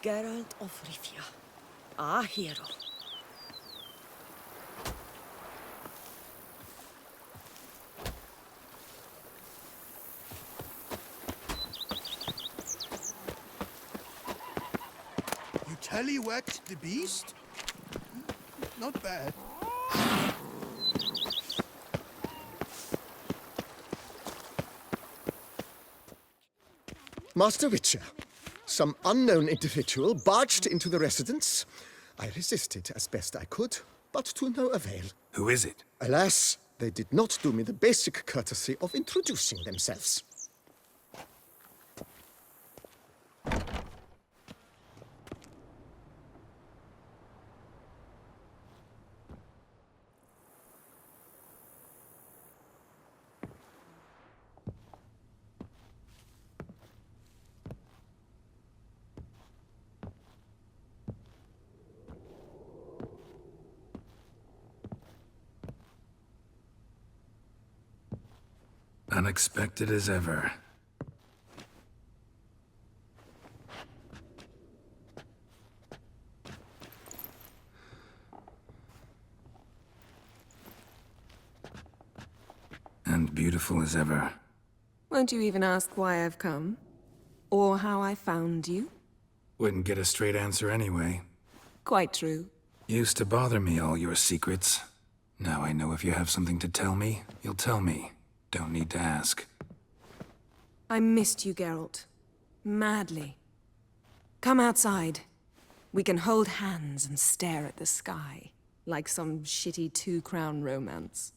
Geralt of Rivia, our hero. You tallywhacked the beast? Not bad. Master Witcher, some unknown individual barged into the residence. I resisted as best I could, but to no avail. Who is it? Alas, they did not do me the basic courtesy of introducing themselves. Unexpected as ever. And beautiful as ever. Won't you even ask why I've come? Or how I found you? Wouldn't get a straight answer anyway. Quite true. Used to bother me, all your secrets. Now I know if you have something to tell me, you'll tell me. Don't need to ask. I missed you, Geralt. Madly. Come outside. We can hold hands and stare at the sky, like some shitty two-crown romance.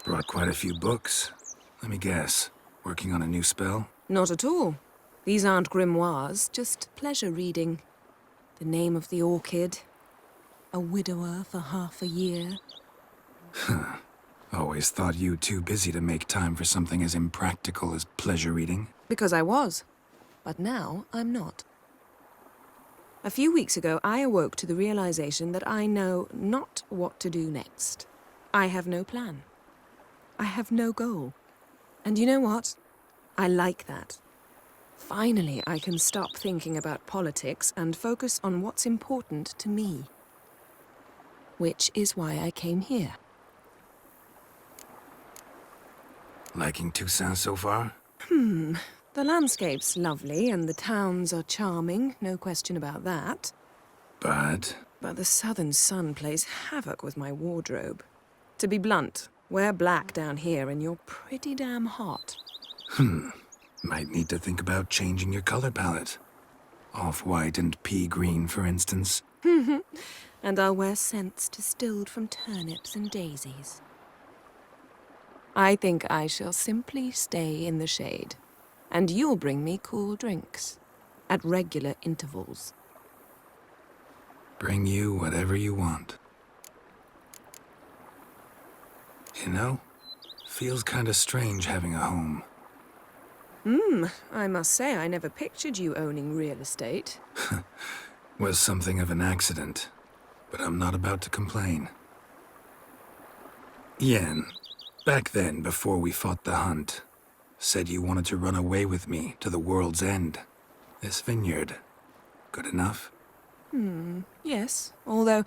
Brought quite a few books. Let me guess. Working on a new spell? Not at all. These aren't grimoires, just pleasure reading. The Name of the Orchid. A widower for half a year. Always thought you too busy to make time for something as impractical as pleasure reading. Because I was. But now I'm not. A few weeks ago, I awoke to the realization that I know not what to do next. I have no plan. I have no goal. And you know what? I like that. Finally, I can stop thinking about politics and focus on what's important to me. Which is why I came here. Liking Toussaint so far? The landscape's lovely and the towns are charming, no question about that. But But the southern sun plays havoc with my wardrobe. To be blunt, wear black down here and you're pretty damn hot. might need to think about changing your color palette. Off-white and pea green, for instance. And I'll wear scents distilled from turnips and daisies. I think I shall simply stay in the shade. And you'll bring me cool drinks. At regular intervals. Bring you whatever you want. You know, feels kinda strange having a home. I must say I never pictured you owning real estate. Was something of an accident, but I'm not about to complain. Yen, back then, before we fought the hunt, said you wanted to run away with me to the world's end. This vineyard, good enough? Yes, although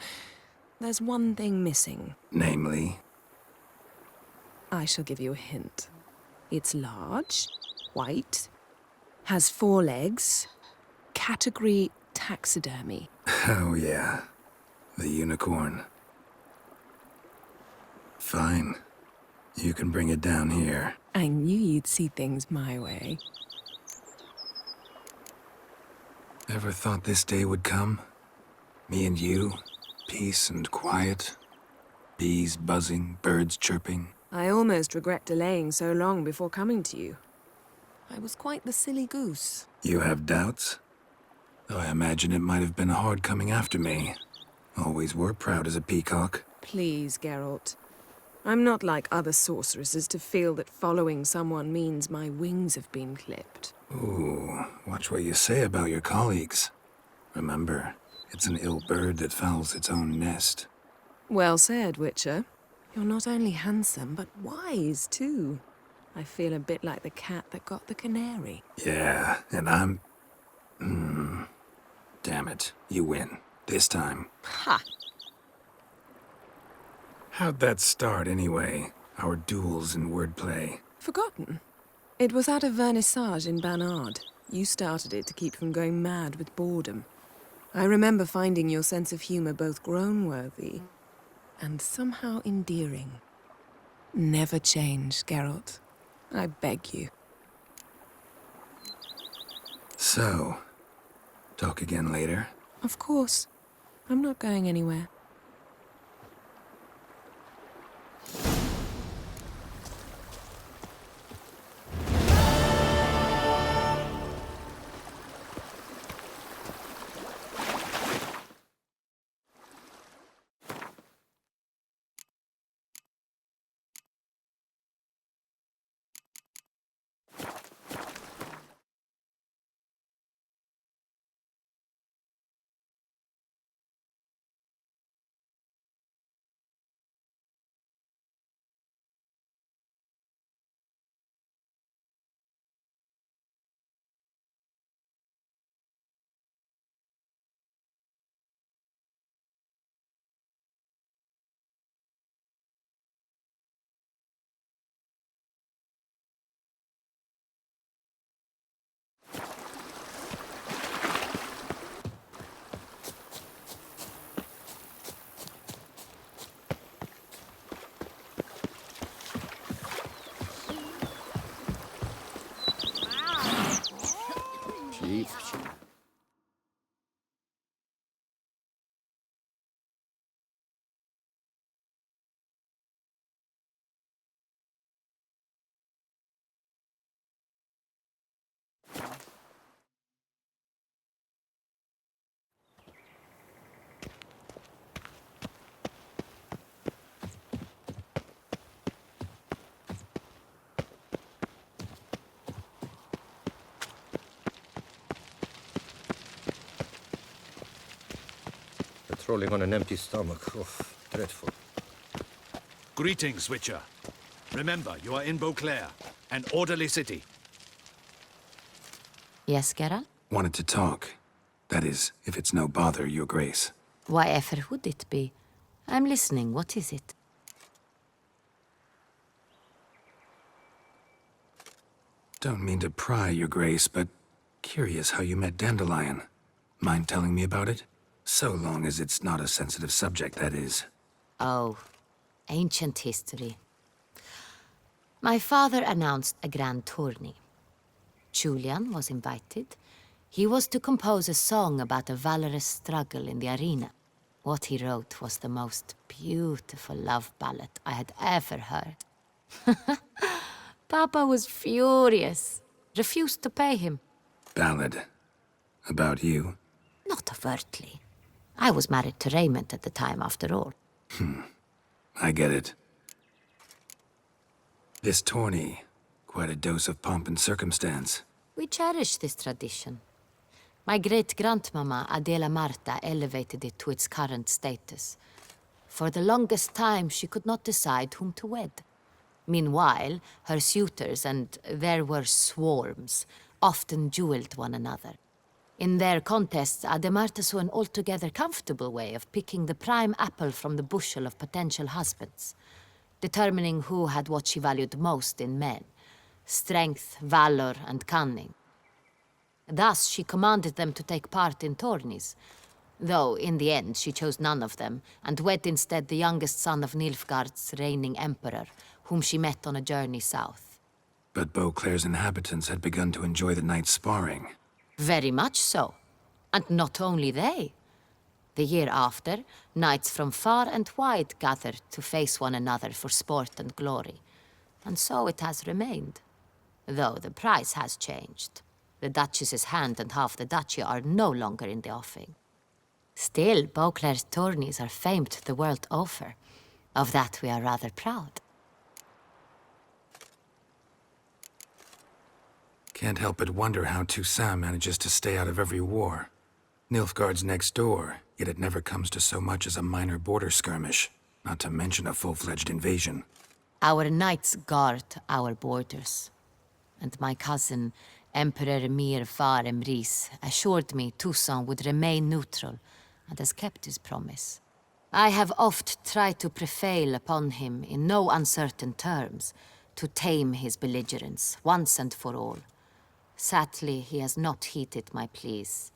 there's one thing missing. Namely, I shall give you a hint. It's large, white, has 4 legs, category taxidermy. oh yeah, the unicorn. Fine, you can bring it down here. I knew you'd see things my way. Ever thought this day would come? Me and you, peace and quiet, bees buzzing, birds chirping. I almost regret delaying so long before coming to you. I was quite the silly goose. You have doubts? Though I imagine it might have been hard coming after me. Always were proud as a peacock. Please, Geralt. I'm not like other sorceresses to feel that following someone means my wings have been clipped. Ooh, watch what you say about your colleagues. Remember, it's an ill bird that fouls its own nest. Well said, Witcher. You're not only handsome, but wise, too. I feel a bit like the cat that got the canary. Yeah, and I'm... Damn it, you win. This time. Ha! How'd that start, anyway? Our duels in wordplay. Forgotten. It was at a vernissage in Banard. You started it to keep from going mad with boredom. I remember finding your sense of humor both groan-worthy and somehow endearing. Never change, Geralt. I beg you. So, talk again later? Of course. I'm not going anywhere. Chief. Patrolling on an empty stomach. Oh, dreadful. Greetings, Witcher. Remember, you are in Beauclair, an orderly city. Yes, Geralt? Wanted to talk. That is, if it's no bother, Your Grace. Why ever would it be? I'm listening. What is it? Don't mean to pry, Your Grace, but curious how you met Dandelion. Mind telling me about it? So long as it's not a sensitive subject, that is. Oh, ancient history. My father announced a grand tourney. Julian was invited. He was to compose a song about a valorous struggle in the arena. What he wrote was the most beautiful love ballad I had ever heard. Papa was furious. Refused to pay him. Ballad. About you? Not overtly. I was married to Raymond at the time, after all. I get it. This tourney, quite a dose of pomp and circumstance. We cherish this tradition. My great-grandmama, Adela Marta, elevated it to its current status. For the longest time, she could not decide whom to wed. Meanwhile, her suitors, and there were swarms, often dueled one another. In their contests, Ademarta saw an altogether comfortable way of picking the prime apple from the bushel of potential husbands, determining who had what she valued most in men: strength, valor, and cunning. Thus, she commanded them to take part in tourneys, though in the end she chose none of them, and wed instead the youngest son of Nilfgaard's reigning emperor, whom she met on a journey south. But Beauclair's inhabitants had begun to enjoy the night's sparring. Very much so. And not only they. The year after, knights from far and wide gathered to face one another for sport and glory. And so it has remained. Though the price has changed. The Duchess's hand and half the duchy are no longer in the offing. Still, Beauclair's tourneys are famed the world over. Of that we are rather proud. Can't help but wonder how Toussaint manages to stay out of every war. Nilfgaard's next door, yet it never comes to so much as a minor border skirmish, not to mention a full-fledged invasion. Our knights guard our borders. And my cousin, Emperor Mir Far Emrys, assured me Toussaint would remain neutral, and has kept his promise. I have oft tried to prevail upon him in no uncertain terms, to tame his belligerence, once and for all. Sadly, he has not heeded my pleas.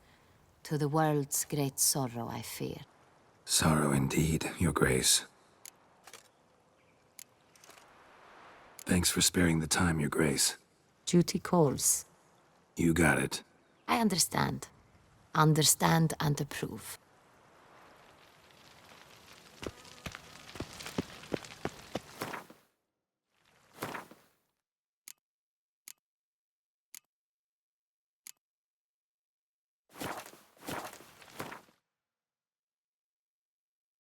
To the world's great sorrow, I fear. Sorrow indeed, Your Grace. Thanks for sparing the time, Your Grace. Duty calls. You got it. I understand. Understand and approve.